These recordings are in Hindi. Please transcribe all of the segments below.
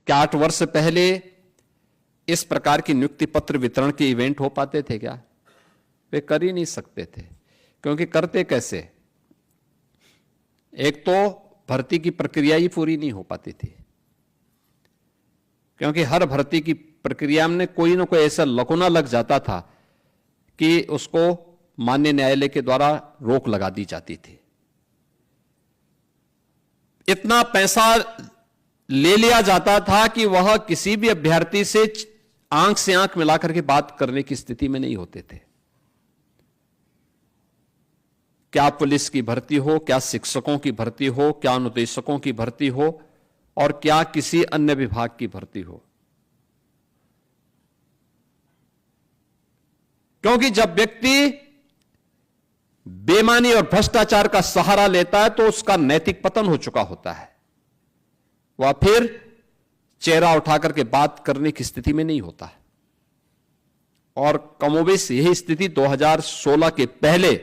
क्या 8 वर्ष पहले इस प्रकार की नियुक्ति पत्र वितरण के इवेंट हो पाते थे क्या? वे कर ही नहीं सकते थे। क्योंकि करते कैसे? एक तो भर्ती की प्रक्रिया ही पूरी नहीं हो पाती थी, क्योंकि हर भर्ती की प्रक्रिया में कोई ना कोई ऐसा लकुना लग जाता था कि उसको माननीय न्यायालय के द्वारा रोक लगा दी जाती थी। इतना पैसा ले लिया जाता था कि वह किसी भी अभ्यर्थी से आंख मिलाकर के बात करने की स्थिति में नहीं होते थे। क्या पुलिस की भर्ती हो, क्या शिक्षकों की भर्ती हो, क्या अनुदेशकों की भर्ती हो, और क्या किसी अन्य विभाग की भर्ती हो। क्योंकि जब व्यक्ति बेईमानी और भ्रष्टाचार का सहारा लेता है तो उसका नैतिक पतन हो चुका होता है। वह फिर चेहरा उठाकर के बात करने की स्थिति में नहीं होता है। और कमोबेश यही स्थिति 2016 के पहले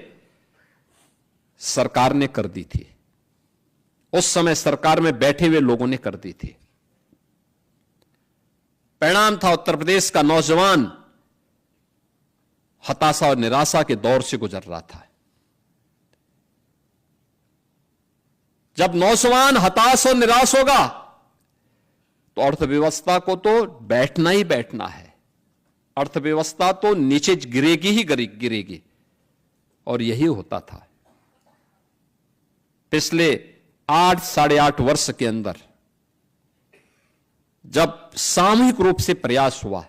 सरकार ने कर दी थी। उस समय सरकार में बैठे हुए लोगों ने कर दी थी। परिणाम था उत्तर प्रदेश का नौजवान हताशा और निराशा के दौर से गुजर रहा था। जब नौजवान हताश और निराश होगा तो अर्थव्यवस्था को तो बैठना ही बैठना है। अर्थव्यवस्था तो नीचे गिरेगी ही गिरेगी। और यही होता था पिछले 8-8.5 वर्ष के अंदर, जब सामूहिक रूप से प्रयास हुआ।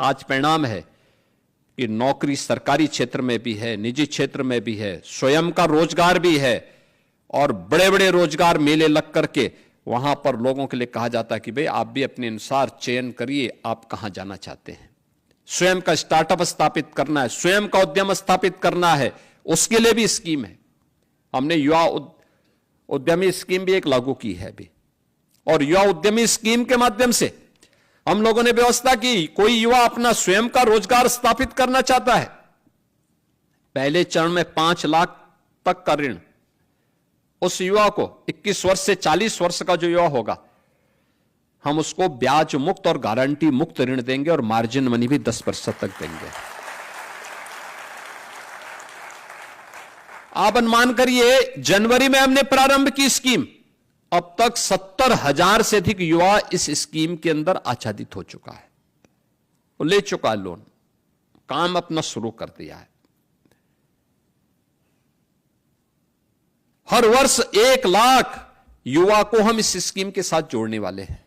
आज परिणाम है कि नौकरी सरकारी क्षेत्र में भी है, निजी क्षेत्र में भी है, स्वयं का रोजगार भी है, और बड़े बड़े रोजगार मेले लग करके वहां पर लोगों के लिए कहा जाता है कि भाई आप भी अपने अनुसार चयन करिए, आप कहां जाना चाहते हैं। स्वयं का स्टार्टअप स्थापित करना है, स्वयं का उद्यम स्थापित करना है, उसके लिए भी स्कीम है। हमने युवा उद्यमी स्कीम भी एक लागू की है अभी, और युवा उद्यमी स्कीम के माध्यम से हम लोगों ने व्यवस्था की। कोई युवा अपना स्वयं का रोजगार स्थापित करना चाहता है, पहले चरण में 5 लाख तक का ऋण उस युवा को, 21 वर्ष से 40 वर्ष का जो युवा होगा, हम उसको ब्याज मुक्त और गारंटी मुक्त ऋण देंगे, और मार्जिन मनी भी 10% तक देंगे। आप अनुमान करिए, जनवरी में हमने प्रारंभ की स्कीम, अब तक 70,000 से अधिक युवा इस स्कीम के अंदर आच्छादित हो चुका है। वो ले चुका है लोन, काम अपना शुरू कर दिया है। हर वर्ष 1 लाख युवा को हम इस स्कीम के साथ जोड़ने वाले हैं।